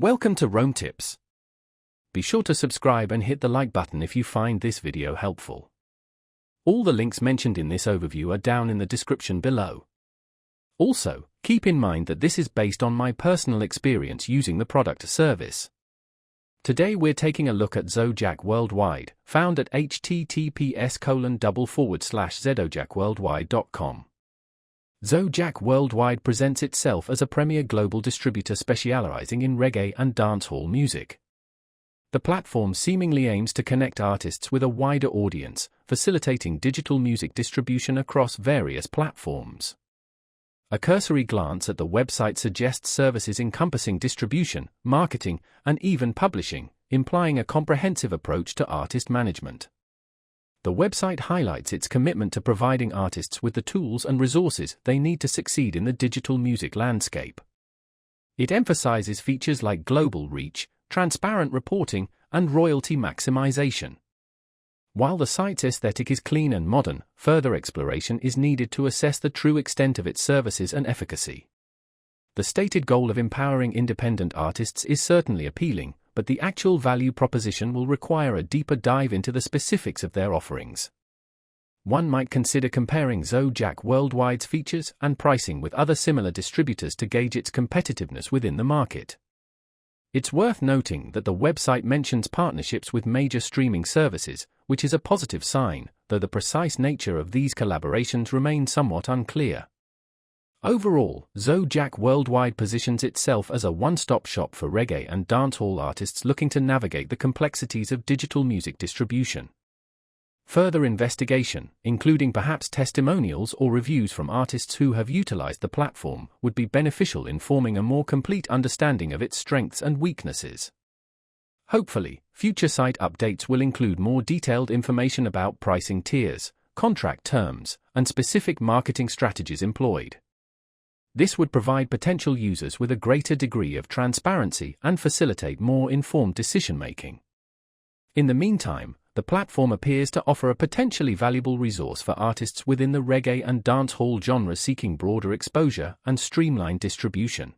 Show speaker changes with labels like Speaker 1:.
Speaker 1: Welcome to Rome Tips. Be sure to subscribe and hit the like button if you find this video helpful. All the links mentioned in this overview are down in the description below. Also, keep in mind that this is based on my personal experience using the product service. Today we're taking a look at Zojak Worldwide, found at https://zojakworldwide.com. Zojak Worldwide presents itself as a premier global distributor specializing in reggae and dancehall music. The platform seemingly aims to connect artists with a wider audience, facilitating digital music distribution across various platforms. A cursory glance at the website suggests services encompassing distribution, marketing, and even publishing, implying a comprehensive approach to artist management. The website highlights its commitment to providing artists with the tools and resources they need to succeed in the digital music landscape. It emphasizes features like global reach, transparent reporting, and royalty maximization. While the site's aesthetic is clean and modern, further exploration is needed to assess the true extent of its services and efficacy. The stated goal of empowering independent artists is certainly appealing, but the actual value proposition will require a deeper dive into the specifics of their offerings. One might consider comparing Zojak Worldwide's features and pricing with other similar distributors to gauge its competitiveness within the market. It's worth noting that the website mentions partnerships with major streaming services, which is a positive sign, though the precise nature of these collaborations remains somewhat unclear. Overall, Zojak Worldwide positions itself as a one-stop shop for reggae and dancehall artists looking to navigate the complexities of digital music distribution. Further investigation, including perhaps testimonials or reviews from artists who have utilized the platform, would be beneficial in forming a more complete understanding of its strengths and weaknesses. Hopefully, future site updates will include more detailed information about pricing tiers, contract terms, and specific marketing strategies employed. This would provide potential users with a greater degree of transparency and facilitate more informed decision-making. In the meantime, the platform appears to offer a potentially valuable resource for artists within the reggae and dancehall genres seeking broader exposure and streamlined distribution.